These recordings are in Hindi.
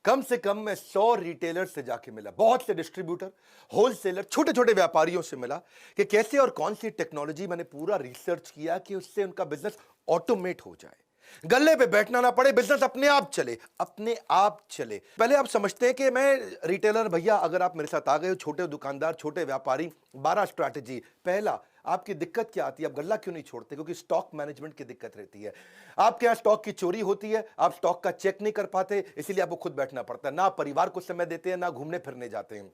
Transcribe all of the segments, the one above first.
कम से कम मैं 100 रिटेलर से जाके मिला, बहुत से डिस्ट्रीब्यूटर, होलसेलर, छोटे छोटे व्यापारियों से मिला कि कैसे और कौन सी टेक्नोलॉजी, मैंने पूरा रिसर्च किया कि उससे उनका बिजनेस ऑटोमेट हो जाए, गल्ले पे बैठना ना पड़े, बिजनेस अपने आप चले, अपने आप चले। पहले आप समझते हैं कि मैं रिटेलर भैया, अगर आप मेरे साथ आ गए हो, छोटे दुकानदार, छोटे व्यापारी, 12 स्ट्रैटेजी। पहला, आपकी दिक्कत क्या आती है? आप गल्ला क्यों नहीं छोड़ते? क्योंकि स्टॉक मैनेजमेंट की दिक्कत रहती है। आपके यहां स्टॉक की चोरी होती है, आप स्टॉक का चेक नहीं कर पाते, इसीलिए आपको खुद बैठना पड़ता है। ना परिवार को समय देते हैं, ना घूमने फिरने जाते हैं।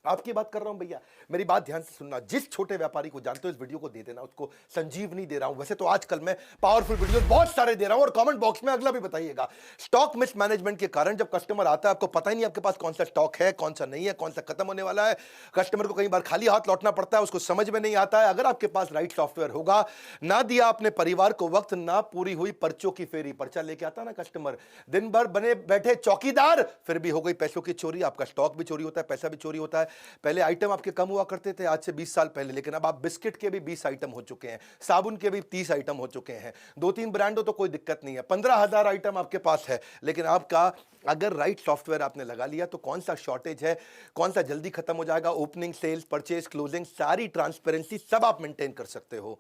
आपकी बात कर रहा हूं भैया, मेरी बात ध्यान से सुनना। जिस छोटे व्यापारी को जानते हो, इस वीडियो को दे देना, उसको संजीवनी दे रहा हूं। वैसे तो आजकल मैं पावरफुल वीडियो बहुत सारे दे रहा हूं, और कमेंट बॉक्स में अगला भी बताइएगा। स्टॉक मिसमैनेजमेंट के कारण जब कस्टमर आता है, आपको पता ही नहीं आपके पास कौन सा स्टॉक है, कौन सा नहीं है, कौन सा खत्म होने वाला है। कस्टमर को कई बार खाली हाथ लौटना पड़ता है, उसको समझ में नहीं आता है। अगर आपके पास राइट सॉफ्टवेयर होगा, ना दिया अपने परिवार को वक्त, ना पूरी हुई पर्चों की फेरी, पर्चा लेके आता ना कस्टमर, दिन भर बने बैठे चौकीदार, फिर भी हो गई पैसों की चोरी, आपका स्टॉक भी चोरी होता है, पैसा भी चोरी होता है। पहले आइटम आपके कम हुआ करते थे, आज से 20 साल पहले, लेकिन अब आप बिस्किट के भी 20 आइटम हो चुके हैं, साबुन के भी 30 आइटम हो चुके हैं। 2-3 ब्रांड हो तो कोई दिक्कत नहीं है, 15,000 आइटम आपके पास है। लेकिन आपका अगर राइट सॉफ्टवेयर आपने लगा लिया तो कौन सा शॉर्टेज है, कौन सा जल्दी खत्म हो जाएगा, ओपनिंग, सेल्स, परचेज, क्लोजिंग, सारी ट्रांसपेरेंसी सब आप मेंटेन कर सकते हो।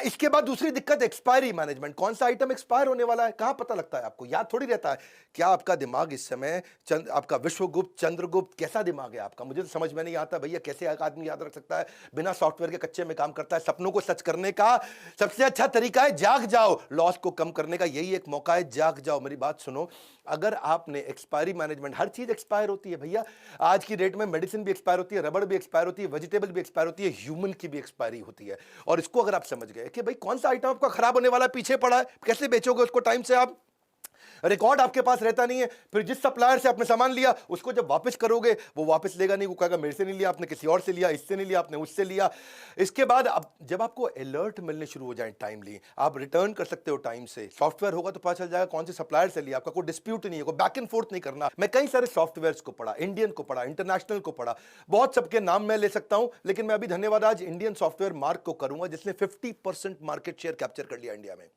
इसके बाद दूसरी दिक्कत एक्सपायरी मैनेजमेंट। कौन सा आइटम एक्सपायर होने वाला है, कहां पता लगता है आपको? याद थोड़ी रहता है। क्या आपका दिमाग इस समय आपका विश्वगुप्त, चंद्रगुप्त, कैसा दिमाग है आपका? मुझे तो समझ में नहीं आता भैया, कैसे एक आदमी याद रख सकता है बिना सॉफ्टवेयर के, कच्चे में काम करता है। सपनों को सच करने का सबसे अच्छा तरीका है जाग जाओ, लॉस को कम करने का यही एक मौका है, जाग जाओ। मेरी बात सुनो, अगर आपने एक्सपायरी मैनेजमेंट, हर चीज एक्सपायर होती है भैया, आज की डेट में मेडिसिन भी एक्सपायर होती है, रबड़ भी एक्सपायर होती है, वेजिटेबल भी एक्सपायर होती है, ह्यूमन की भी एक्सपायरी होती है। और इसको अगर आप समझ गए कि भाई कौन सा आइटम आपका खराब होने वाला है, पीछे पड़ा है, कैसे बेचोगे उसको टाइम से? आप रिकॉर्ड आपके पास रहता नहीं है, फिर जिस सप्लायर से आपने सामान लिया उसको जब वापस करोगे, वो वापस लेगा नहीं, वो कहेगा मेरे से नहीं लिया आपने, किसी और से लिया, इससे नहीं लिया आपने, उससे लिया। इसके बाद अब जब आपको अलर्ट मिलने शुरू हो जाए टाइमली, आप रिटर्न कर सकते हो टाइम से। सॉफ्टवेयर होगा तो पता चल जाएगा कौन से सप्लायर से लिया, आपका कोई डिस्प्यूट नहीं है, कोई बैक एंड फोर्थ नहीं करना। मैं कई सारे सॉफ्टवेयर को पढ़ा, इंडियन को पढ़ा, इंटरनेशनल को पढ़ा, बहुत सबके नाम मैं ले सकता हूं, लेकिन मैं अभी धन्यवाद आज इंडियन सॉफ्टवेयर मार्क को करूंगा, जिसने 50% मार्केट शेयर कैप्चर कर लिया इंडिया में।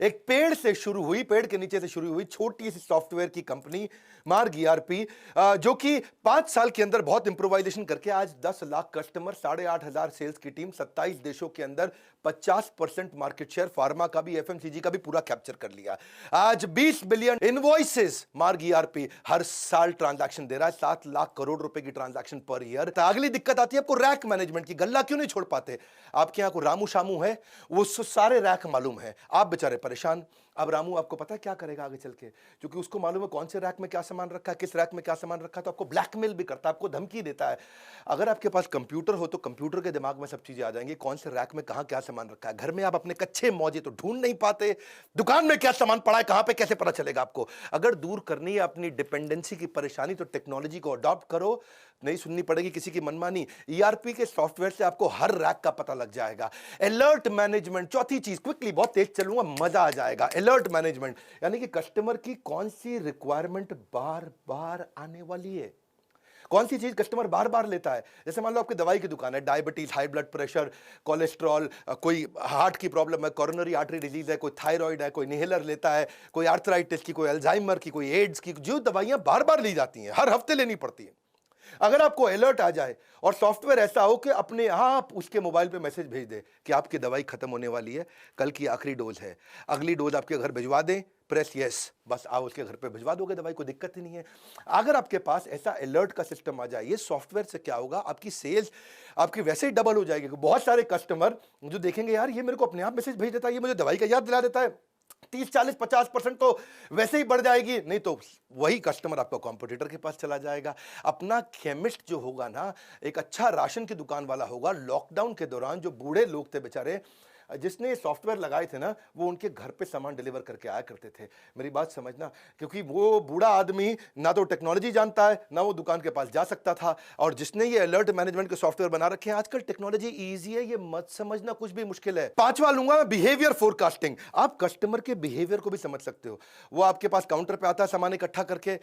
एक पेड़ से शुरू हुई, पेड़ के नीचे से शुरू हुई छोटी सी सॉफ्टवेयर की कंपनी मार्ग ईआरपी, जो कि 5 साल के अंदर बहुत इंप्रोवाइजेशन करके आज 10 लाख कस्टमर, 8,500 सेल्स की टीम, 27 देशों के अंदर 50% मार्केट शेयर, फार्मा का भी, एफएमसीजी का भी पूरा कैप्चर कर लिया। आज 20 बिलियन इनवॉइसेस मार्ग ईआरपी हर साल ट्रांजैक्शन दे रहा है, 7 लाख करोड़ रुपए की ट्रांजैक्शन पर ईयर। तो अगली दिक्कत आती है आपको रैक मैनेजमेंट की। गल्ला क्यों नहीं छोड़ पाते? आपके यहां को रामू शामू है, वो सारे रैक मालूम है, आप बेचारे परेशान। अब रामू आपको पता है क्या करेगा आगे चल के? क्योंकि उसको मालूम है कौन से रैक में क्या सामान रखा है, किस रैक में क्या सामान रखा है, तो आपको ब्लैकमेल भी करता है, आपको धमकी देता है। अगर आपके पास कंप्यूटर हो तो कंप्यूटर के दिमाग में सब चीजें आ जाएंगी, कौन से रैक में कहां क्या सामान रखा है। घर में आप अपने कच्चे मौजे तो ढूंढ नहीं पाते, दुकान में क्या सामान पड़ा है, कहां पे कैसे पता चलेगा आपको? अगर दूर करनी है अपनी डिपेंडेंसी की परेशानी, तो टेक्नोलॉजी को अडॉप्ट करो, नहीं सुननी पड़ेगी किसी की मनमानी। ईआरपी के सॉफ्टवेयर से आपको हर रैक का पता लग जाएगा। अलर्ट मैनेजमेंट, चौथी चीज, क्विकली, बहुत तेज चलूंगा, मजा आ जाएगा। अलर्ट मैनेजमेंट यानी कि कस्टमर की कौन सी रिक्वायरमेंट बार बार आने वाली है, कौन सी चीज कस्टमर बार बार लेता है। जैसे मान लो आपकी दवाई की दुकान है, diabetes, high blood pressure, cholesterol, कोई हार्ट की प्रॉब्लम है, कोरोनरी आर्टरी डिजीज है, कोई थायराइड है, कोई इनहेलर लेता है, कोई आर्थराइटिस की, कोई अल्जाइमर की, कोई एड्स की, जो दवाइयां बार बार ली जाती हैं, हर हफ्ते लेनी पड़ती है। अगर आपको अलर्ट आ जाए और सॉफ्टवेयर ऐसा हो कि अपने आप उसके मोबाइल पे मैसेज भेज दे कि आपकी दवाई खत्म होने वाली है, कल की आखिरी डोज है, अगली डोज आपके घर भिजवा दें, प्रेस यस, बस आप उसके घर पे भिजवा दोगे दवाई, कोई दिक्कत ही नहीं है। अगर आपके पास ऐसा अलर्ट का सिस्टम आ जाए, ये सॉफ्टवेयर से क्या होगा, आपकी सेल्स आपकी वैसे ही डबल हो जाएगी। बहुत सारे कस्टमर जो देखेंगे यार ये मेरे को अपने आप मैसेज भेज देता है, ये मुझे दवाई का याद दिला देता है, 30-40-50% तो वैसे ही बढ़ जाएगी। नहीं तो वही कस्टमर आपका कॉम्पिटिटर के पास चला जाएगा। अपना केमिस्ट जो होगा ना, एक अच्छा राशन की दुकान वाला होगा, लॉकडाउन के दौरान जो बूढ़े लोग थे बेचारे, जिसने सॉफ्टवेयर लगाए थे ना, वो उनके घर पे सामान डिलीवर करके आया करते थे। मेरी बात समझना, क्योंकि वो बूढ़ा आदमी ना तो टेक्नोलॉजी जानता है, ना वो दुकान के पास जा सकता था। और जिसने ये अलर्ट मैनेजमेंट के सॉफ्टवेयर बना रखे हैं, आजकल टेक्नोलॉजी इजी है, ये मत समझना कुछ भी मुश्किल है। पांचवा लूंगा मैं, बिहेवियर फोरकास्टिंग। आप कस्टमर के बिहेवियर को भी समझ सकते हो। वो आपके पास काउंटर पे आता है सामान इकट्ठा करके,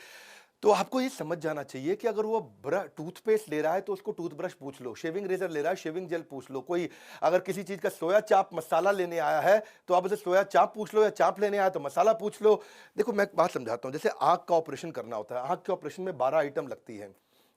तो आपको ये समझ जाना चाहिए कि अगर वो टूथपेस्ट ले रहा है तो उसको टूथब्रश पूछ लो, शेविंग रेजर ले रहा है शेविंग जेल पूछ लो, कोई अगर किसी चीज का सोया चाप मसाला लेने आया है तो आप उसे सोया चाप पूछ लो, या चाप लेने आया तो मसाला पूछ लो। देखो मैं एक बात समझाता हूँ, जैसे आंख का ऑपरेशन करना होता है, आंख के ऑपरेशन में 12 आइटम लगती है।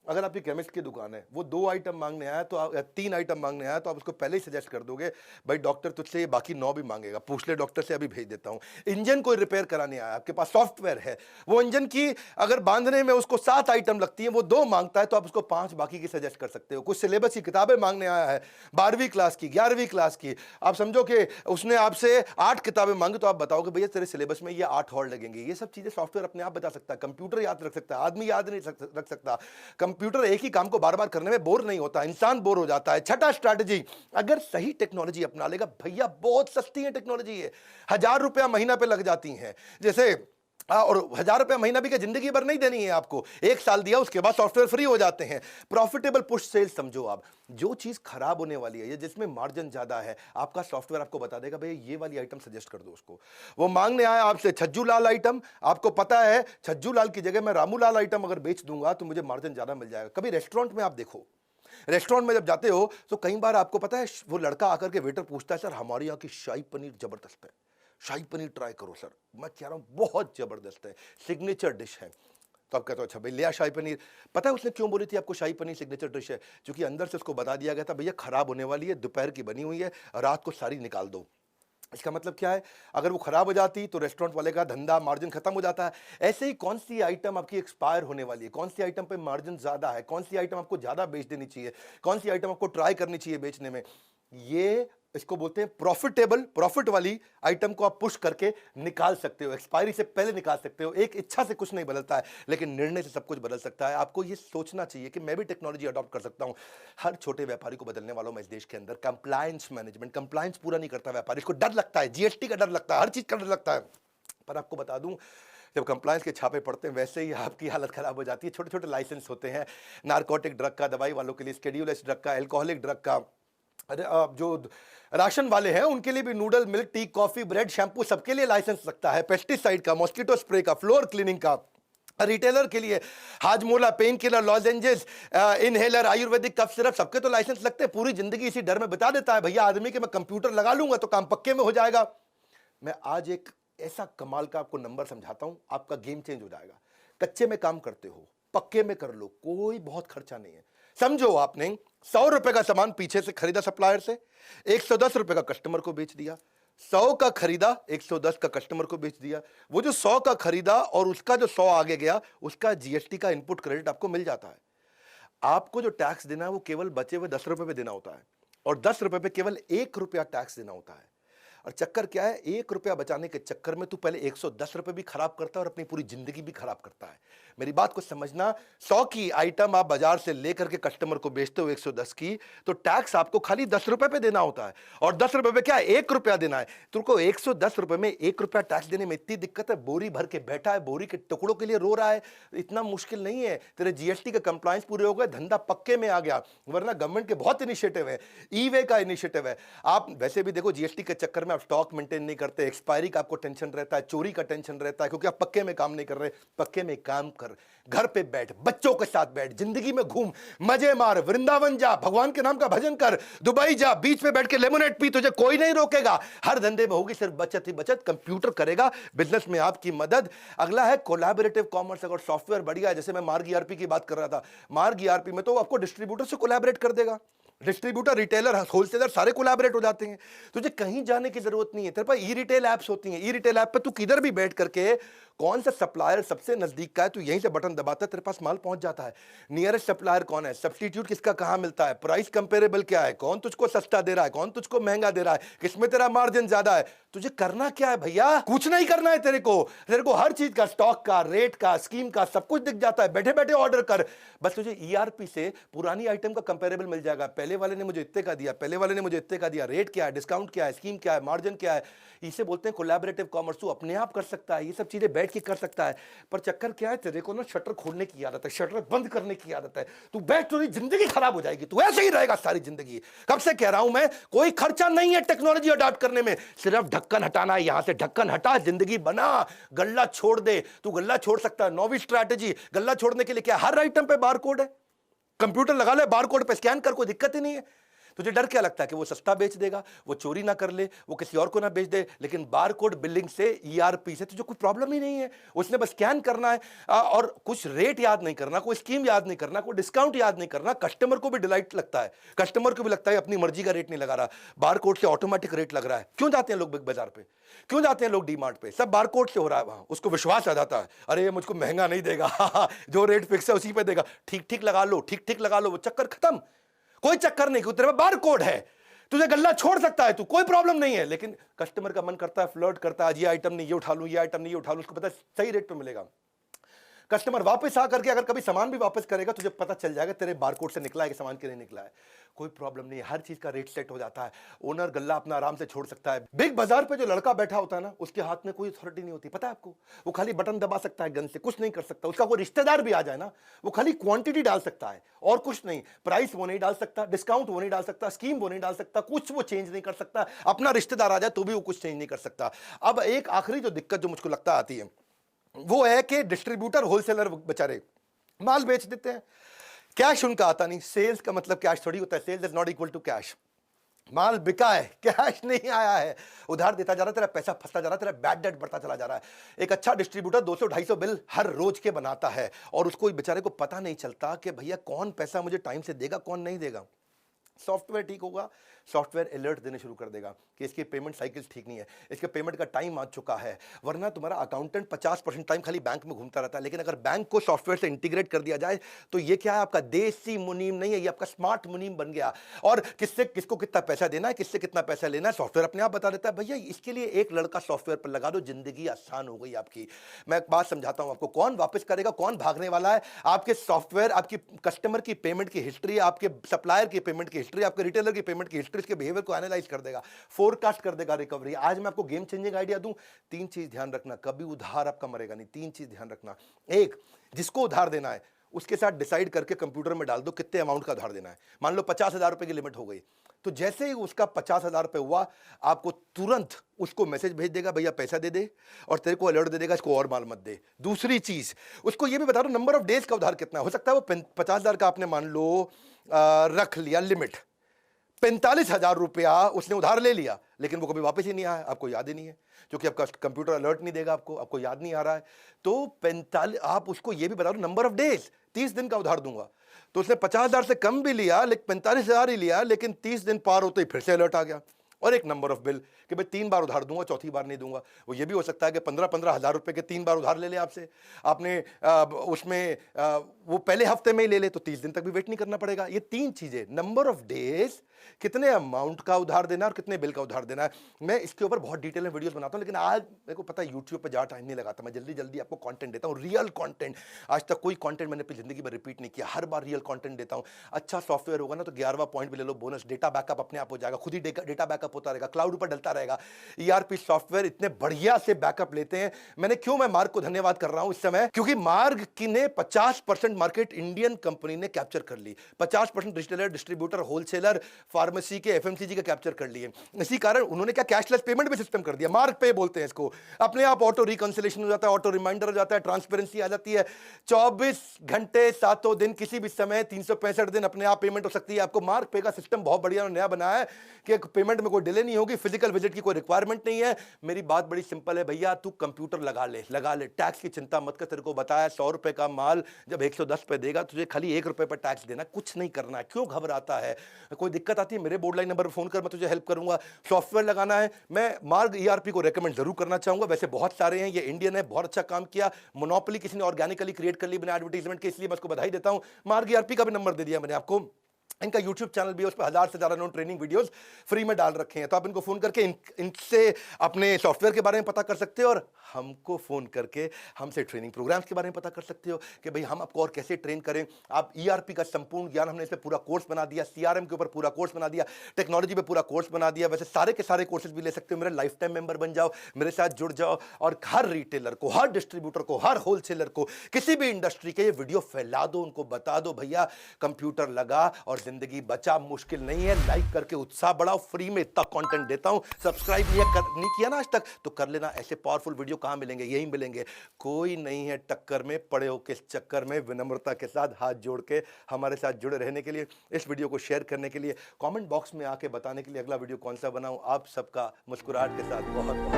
अगर आपकी केमिस्ट की दुकान है, वो 2 आइटम मांगने आया तो या 3 आइटम मांगने आया तो आप उसको पहले ही सजेस्ट कर दोगे, भाई डॉक्टर तुझसे ये बाकी 9 भी मांगेगा, पूछ ले डॉक्टर से, अभी भेज देता हूं। इंजन कोई रिपेयर कराने आया, आपके पास सॉफ्टवेयर है, वो इंजन की अगर बांधने में उसको 7 आइटम लगती है, वो 2 मांगता है तो आप उसको 5 बाकी की सजेस्ट कर सकते हो। कुछ सिलेबस की किताबें मांगने आया है, 12वीं क्लास की, 11वीं क्लास की, आप समझो कि उसने आपसे 8 किताबें मांगी तो आप बताओगे भैया तेरे सिलेबस में ये 8 और लगेंगे। ये सब चीजें सॉफ्टवेयर अपने आप बता सकता है, कंप्यूटर याद रख सकता है, आदमी याद नहीं रख सकता। कंप्यूटर एक ही काम को बार बार करने में बोर नहीं होता, इंसान बोर हो जाता है। छठा स्ट्रैटेजी, अगर सही टेक्नोलॉजी अपना लेगा, भैया बहुत सस्ती है टेक्नोलॉजी, है 1000 रुपया महीना पे लग जाती हैं, जैसे और 1000 रुपया महीना भी क्या जिंदगी भर नहीं देनी है आपको, 1 साल दिया उसके बाद सॉफ्टवेयर फ्री हो जाते हैं। प्रॉफिटेबल पुश सेल्स समझो आप, जो चीज खराब होने वाली है या जिसमें मार्जिन ज्यादा है, आपका सॉफ्टवेयर आपको बता देगा भैया ये वाली आइटम सजेस्ट कर दो उसको। वो मांगने आया आपसे छज्जू लाल आइटम, आपको पता है छज्जू लाल की जगह मैं रामू लाल आइटम अगर बेच दूंगा तो मुझे मार्जिन ज्यादा मिल जाएगा। कभी रेस्टोरेंट में आप देखो, रेस्टोरेंट में जब जाते हो तो कई बार आपको पता है वो लड़का आकर के वेटर पूछता है सर हमारे यहाँ की शाही पनीर जबरदस्त है, शाही पनीर ट्राई करो सर। मैं कह रहा हूं बहुत जबरदस्त है, सिग्नेचर डिश है। तो आप कहते हो अच्छा भाई लिया शाही पनीर। पता है उसने क्यों बोली थी आपको शाही पनीर सिग्नेचर डिश है? क्योंकि अंदर से उसको बता दिया गया था भैया खराब होने वाली है, दोपहर की बनी हुई है, रात को सारी निकाल दो। इसका मतलब क्या है, अगर वो खराब हो जाती तो रेस्टोरेंट वाले का धंधा मार्जिन खत्म हो जाता है। ऐसे ही कौन सी आइटम आपकी एक्सपायर होने वाली है, कौन सी आइटम पे मार्जिन ज्यादा है, कौन सी आइटम आपको ज्यादा बेच देनी चाहिए, कौन सी आइटम आपको ट्राई करनी चाहिए बेचने में, ये इसको बोलते हैं प्रॉफिटेबल। प्रॉफिट वाली आइटम को आप पुश करके निकाल सकते हो, एक्सपायरी से पहले निकाल सकते हो। एक इच्छा से कुछ नहीं बदलता है, लेकिन निर्णय से सब कुछ बदल सकता है। आपको ये सोचना चाहिए कि मैं भी टेक्नोलॉजी अडॉप्ट कर सकता हूं। हर छोटे व्यापारी को बदलने वालों में इस देश के अंदर कंप्लायंस मैनेजमेंट, कंप्लायंस पूरा नहीं करता व्यापारी, इसको डर लगता है, जीएसटी का डर लगता है, हर चीज का डर लगता है। पर आपको बता दूं, जब कंप्लायंस के छापे पड़ते हैं वैसे ही आपकी हालत खराब हो जाती है। छोटे छोटे लाइसेंस होते हैं, नारकोटिक ड्रग का, दवाई वालों के लिए स्केड्यूल एस ड्रग का, एल्कोहलिक ड्रग का, अरे जो राशन वाले हैं उनके लिए भी noodle, milk, tea, coffee, bread, shampoo, सबके लिए लाइसेंस लगता है, पेस्टिसाइड का, मॉस्किटो स्प्रे का, फ्लोर क्लीनिंग का। रिटेलर के लिए Hajmola, pain killer, lozenges, inhaler, Ayurvedic cough syrup, सबके तो लाइसेंस लगते हैं। पूरी जिंदगी इसी डर में बिता देता है भैया आदमी कि मैं कंप्यूटर लगा लूंगा तो काम पक्के में हो जाएगा। मैं आज एक ऐसा कमाल का आपको नंबर समझाता हूं, आपका गेम चेंज हो जाएगा। कच्चे में काम करते हो, पक्के में कर लो, कोई बहुत खर्चा नहीं है। समझो आपने 100 रुपए का सामान पीछे से खरीदा सप्लायर से, 110 रुपए का कस्टमर को बेच दिया। 100 का खरीदा, 110 का कस्टमर को बेच दिया। वो जो 100 का खरीदा और उसका जो 100 आगे गया, उसका जीएसटी का इनपुट क्रेडिट आपको मिल जाता है। आपको जो टैक्स देना है वो केवल बचे हुए 10 रुपए पे देना होता है, और 10 रुपए पे केवल 1 रुपया टैक्स देना होता है। और चक्कर क्या है, 1 रुपया बचाने के चक्कर में तू पहले 110 रुपए भी खराब करता है और अपनी पूरी जिंदगी भी खराब करता है। मेरी बात को समझना, 100 की आइटम आप बाजार से लेकर के कस्टमर को बेचते हो 110 की, तो टैक्स आपको खाली 10 रुपए पे देना होता है। और 10 रुपए पे क्या 1 रुपया देना है। तुमको 110 रुपए में 1 रुपया टैक्स देने में इतनी दिक्कत है, बोरी भर के बैठा है, बोरी के टुकड़ों के लिए रो रहा है, इतना मुश्किल नहीं है। तेरे जीएसटी के कंप्लायंस पूरे हो गए, धंधा पक्के में आ गया। वरना गवर्नमेंट के बहुत इनिशिएटिव है, ई वे का इनिशिएटिव है। आप वैसे भी देखो जीएसटी के चक्कर में आप स्टॉक मेंटेन नहीं करते, एक्सपायरी का आपको टेंशन रहता है, चोरी का टेंशन रहता है, क्योंकि आप पक्के में काम नहीं कर रहे। पक्के में काम कर, घर पे बैठ, बच्चों के साथ बैठ, जिंदगी में घूम, मजे मार, वृंदावन जा, भगवान के नाम का भजन कर, दुबई जा, बीच पे बैठ के लेमोनेड पी, तुझे कोई नहीं रोकेगा। हर धंधे में होगी सिर्फ बचत ही बचत, कंप्यूटर करेगा बिजनेस में आपकी मदद। अगला है कोलैबोरेटिव कॉमर्स। अगर सॉफ्टवेयर बढ़िया है, जैसे मैं मार्ग ईआरपी की बात कर रहा था, मार्ग ईआरपी में तो आपको डिस्ट्रीब्यूटर से कोलैबोरेट कर देगा। डिस्ट्रीब्यूटर, रिटेलर, होलसेलर सारे कोलैबोरेट हो जाते हैं। तुझे कहीं जाने की जरूरत नहीं है। तेरे पास ई रिटेल एप्स होती हैं, ई रिटेल ऐप पे तू किधर भी बैठ करके कौन सा सप्लायर सबसे नजदीक का है, तू यहीं से बटन दबाता है, तेरे पास माल पहुंच जाता है। नियरेस्ट सप्लायर कौन है, सब्स्टिट्यूट किसका कहां मिलता है, प्राइस कंपेरेबल क्या है, कौन तुझको सस्ता दे रहा है, कौन तुझको महंगा दे रहा है, किसमें तेरा मार्जिन ज्यादा है। तुझे करना क्या है भैया, कुछ नहीं करना है। तेरे को हर चीज का, स्टॉक का, रेट का, स्कीम का सब कुछ दिख जाता है। बैठे बैठे ऑर्डर कर, बस तुझे ईआरपी से पुरानी आइटम का कंपेरेबल मिल जाएगा। पहले वाले ने मुझे इतने का दिया, पहले वाले ने मुझे इतने का दिया, रेट क्या है, डिस्काउंट क्या है, स्कीम क्या है, मार्जिन क्या है। इसे बोलते हैं कोलैबोरेटिव कॉमर्स। तू अपने आप कर सकता है ये सब चीजें बैठ बैठ के कर सकता है, पर चक्कर क्या है, तेरे को ना शटर खोलने की आदत है, शटर बंद करने की आदत है। तू बैठ, तो जिंदगी खराब हो जाएगी, तू ऐसे ही रहेगा सारी जिंदगी। कब से कह रहा हूं मैं, कोई खर्चा नहीं है टेक्नोलॉजी अडॉप्ट करने में, सिर्फ ढक्कन हटाना है। यहां से ढक्कन हटा, जिंदगी बना, गल्ला छोड़ दे। तू गल्ला छोड़ सकता है, नौवीं स्ट्रैटेजी। गल्ला छोड़ने के लिए क्या, हर आइटम पे बारकोड है, कंप्यूटर लगा ले, बारकोड पे स्कैन कर, कोई दिक्कत ही नहीं है। तुझे डर क्या लगता है कि वो सस्ता बेच देगा, वो चोरी ना कर ले, वो किसी और को ना बेच दे, लेकिन बारकोड बिलिंग से, ईआरपी से तुझे कोई प्रॉब्लम ही नहीं है। उसने बस स्कैन करना है और कुछ रेट याद नहीं करना, कोई स्कीम याद नहीं करना, कोई डिस्काउंट याद नहीं करना। कस्टमर को भी डिलाइट लगता है, कस्टमर को भी लगता है अपनी मर्जी का रेट नहीं लगा रहा, बारकोड से ऑटोमेटिक रेट लग रहा है। क्यों जाते हैं लोग बिग बाजार पे, क्यों जाते हैं लोग डीमार्ट पे, सब बारकोड से हो रहा है वहां। उसको विश्वास आ जाता है, अरे ये मुझको महंगा नहीं देगा जो रेट फिक्स है उसी पे देगा, ठीक ठीक लगा लो, ठीक ठीक लगा लो, वो चक्कर खत्म। कोई चक्कर नहीं, तेरे पास बारकोड है, तुझे गल्ला छोड़ सकता है तू, कोई प्रॉब्लम नहीं है। लेकिन कस्टमर का मन करता है, फ्लर्ट करता है, आज ये आइटम नहीं ये उठा लूं, ये आइटम नहीं ये उठा लूं, उसको पता है सही रेट पे मिलेगा। कस्टमर वापस आकर के अगर कभी सामान भी वापस करेगा, तुझे पता चल जाएगा तेरे बारकोड से निकला है कि सामान के नहीं निकला है। कोई प्रॉब्लम नहीं है, हर चीज का रेट सेट हो जाता है, ओनर गल्ला अपना आराम से छोड़ सकता है। बिग बाजार पे जो लड़का बैठा होता है ना, उसके हाथ में कोई अथॉरिटी नहीं होती, पता है आपको। वो खाली बटन दबा सकता है, गन से कुछ नहीं कर सकता। उसका कोई रिश्तेदार भी आ जाए ना, वो खाली क्वांटिटी डाल सकता है और कुछ नहीं। प्राइस वो नहीं डाल सकता, डिस्काउंट वो नहीं डाल सकता, स्कीम वो नहीं डाल सकता, कुछ वो चेंज नहीं कर सकता। अपना रिश्तेदार आ जाए तो भी वो कुछ चेंज नहीं कर सकता। अब एक आखिरी जो दिक्कत जो मुझको लगता आती है वो है कि डिस्ट्रीब्यूटर होलसेलर बेचारे माल बेच देते हैं, कैश उनका आता नहीं। सेल्स का मतलब कैश थोड़ी होता है, sales is not equal to cash. माल बिका है, कैश नहीं आया है, उधार देता जा रहा है, तेरा पैसा फंसता जा रहा है, तेरा बैड डेट बढ़ता चला जा रहा है। एक अच्छा डिस्ट्रीब्यूटर 200-250 बिल हर रोज के बनाता है और उसको बेचारे को पता नहीं चलता कि भैया कौन पैसा मुझे टाइम से देगा, कौन नहीं देगा। सॉफ्टवेयर ठीक होगा, सॉफ्टवेयर अलर्ट देने शुरू कर देगा कि इसकी पेमेंट साइकिल्स ठीक नहीं है, इसके पेमेंट का टाइम आ चुका है। वरना तुम्हारा अकाउंटेंट 50% टाइम खाली बैंक में घूमता रहता है। लेकिन अगर बैंक को सॉफ्टवेयर से इंटीग्रेट कर दिया जाए तो ये क्या है, आपका देसी मुनीम नहीं है, ये आपका स्मार्ट मुनीम बन गया। और किससे किसको कितना पैसा देना है, किससे कितना पैसा लेना है, सॉफ्टवेयर अपने आप बता देता है। भैया इसके लिए एक लड़का सॉफ्टवेयर पर लगा दो, जिंदगी आसान हो गई आपकी। मैं एक बात समझाता हूं आपको, कौन वापस करेगा, कौन भागने वाला है। आपके सॉफ्टवेयर आपकी कस्टमर की पेमेंट की हिस्ट्री, आपके सप्लायर की पेमेंट की हिस्ट्री, आपके रिटेलर की पेमेंट की हिस्ट्री, इसके बिहेवियर को एनालाइज कर देगा, फोरकास्ट कर देगा रिकवरी। आज मैं आपको गेम चेंजिंग आइडिया दूं, 3 चीज ध्यान रखना, कभी उधार आपका मरेगा नहीं। 3 चीज ध्यान रखना। एक, जिसको उधार देना है उसके साथ डिसाइड करके कंप्यूटर में डाल दो कितने अमाउंट का उधार देना है। मान लो 50,000 रुपए की लिमिट हो गई, तो जैसे ही उसका 50,000 रुपए हुआ, आपको तुरंत उसको मैसेज भेज देगा, भैया पैसा दे दे, और तेरे को अलर्ट दे देगा इसको और माल मत दे। दूसरी चीज, उसको ये भी बता दो नंबर ऑफ डेज का उधार कितना हो सकता है। वो 50,000 का आपने मान लो रख लिया लिमिट, 45,000 रुपया उसने उधार ले लिया, लेकिन वो कभी वापस ही नहीं आया, आपको याद ही नहीं है, क्योंकि आपका कंप्यूटर अलर्ट नहीं देगा आपको, आपको याद नहीं आ रहा है। तो 45, आप उसको ये भी बता दो नंबर ऑफ डेज, 30 दिन का उधार दूंगा। तो उसने 50,000 से कम भी लिया, लेकिन 45,000 ही लिया, लेकिन 30 दिन पार होते ही फिर से अलर्ट आ गया। और एक नंबर ऑफ बिल कि भाई 3 बार उधार दूंगा, चौथी बार नहीं दूंगा। वो ये भी हो सकता है कि 15-15 हजार रुपए के 3 बार उधार ले ले आपसे, आपने उसमें वो पहले हफ्ते में ही ले ले, तो 30 दिन तक भी वेट नहीं करना पड़ेगा। ये 3 चीजें, नंबर ऑफ डेज, कितने अमाउंट का उधार देना और कितने बिल का उधार देना है। मैं इसके ऊपर बहुत डिटेल में वीडियोस बनाता हूं, लेकिन आज मेरे को पता है यूट्यूब पे ज्यादा टाइम नहीं लगाता, मैं जल्दी जल्दी आपको कंटेंट देता हूं, रियल कंटेंट। आज तक कोई कंटेंट मैंने अपनी जिंदगी में रिपीट नहीं किया, हर बार रियल कंटेंट देता हूं। अच्छा सॉफ्टवेयर होगा ना तो 11वां पॉइंट भी ले लो बोनस, डेटा बैकअप अपने आप हो जाएगा, खुद ही डेटा बैकअप होता रहेगा, क्लाउड पर डलता रहेगा। ईआरपी सॉफ्टवेयर इतने बढ़िया से बैकअप लेते हैं। मैं मार्ग को धन्यवाद कर रहा हूं इस समय, क्योंकि मार्ग की ने 50% मार्केट इंडियन कंपनी ने कैप्चर कर ली, 50% रिटेलर, डिस्ट्रीब्यूटर, होलसेलर, फार्मेसी के, एफएमसीजी का कैप्चर कर लिए। इसी कारण उन्होंने क्या कैशलेस पेमेंट भी सिस्टम कर दिया, मार्ग पे बोलते हैं इसको। अपने आप ऑटो रिकंसिलेशन हो जाता है, ऑटो रिमाइंडर हो जाता है, ट्रांसपेरेंसी आ जाती है। 24 घंटे 7 दिन किसी भी समय 365 दिन अपने आप पेमेंट हो सकती है। आपको मार्ग पे का सिस्टम बहुत बढ़िया नया बनाया है कि पेमेंट में कोई डिले नहीं होगी, फिजिकल विजिट की कोई रिक्वायरमेंट नहीं है। मेरी बात बड़ी सिंपल है भैया, तू कंप्यूटर लगा ले, टैक्स की चिंता मत कर। तेरे को बताया 100 रुपए का माल जब 110 पे देगा, तुझे खाली 1 रुपए पर टैक्स देना, कुछ नहीं करना है। क्यों घबराता है? कोई दिक्कत आती है मेरे बोर्ड लाइन नंबर पर फोन कर, मैं तुझे हेल्प करूंगा। सॉफ्टवेयर लगाना है, मैं मार्ग ईआरपी को रेकमेंड जरूर करना चाहूंगा। वैसे बहुत सारे हैं, ये इंडियन है, बहुत अच्छा काम किया, मोनोपोली किसी ने ऑर्गेनिकली क्रिएट कर ली बिना एडवर्टाइजमेंट के, इसलिए मैं उसको बधाई देता हूं। मार्ग ईआरपी का भी नंबर दे दिया मैंने आपको, इनका YouTube चैनल भी है, उस पर 1000 से ज्यादा नॉन ट्रेनिंग वीडियोस फ्री में डाल रखे हैं, तो आप इनको फोन करके इनसे अपने सॉफ्टवेयर के बारे में पता कर सकते हो और हमको फ़ोन करके हमसे ट्रेनिंग प्रोग्राम्स के बारे में पता कर सकते हो कि भाई हम आपको और कैसे ट्रेन करें। आप ईआरपी का संपूर्ण ज्ञान हमने इस पे पूरा कोर्स बना दिया, सीआरएम के ऊपर पूरा कोर्स बना दिया, टेक्नोलॉजी पे पूरा कोर्स बना दिया। वैसे सारे के सारे कोर्सेज भी ले सकते हो। मेरा लाइफ टाइम मेंबर बन जाओ, मेरे साथ जुड़ जाओ और हर रिटेलर को, हर डिस्ट्रीब्यूटर को, हर होलसेलर को, किसी भी इंडस्ट्री के ये वीडियो फैला दो, उनको बता दो भैया कंप्यूटर लगा और जिंदगी बचा, मुश्किल नहीं है। लाइक करके उत्साह बढ़ाओ, फ्री में इतना कंटेंट देता हूं। सब्सक्राइब नहीं किया ना आज तक तो कर लेना। ऐसे पावरफुल वीडियो कहां मिलेंगे? यही मिलेंगे। कोई नहीं है टक्कर में, पड़े हो किस चक्कर में। विनम्रता के साथ हाथ जोड़ के हमारे साथ जुड़े रहने के लिए, इस वीडियो को शेयर करने के लिए, कमेंट बॉक्स में आके बताने के लिए अगला वीडियो कौन सा बनाऊं। आप सबका मुस्कुराहट के साथ बहुत बहुत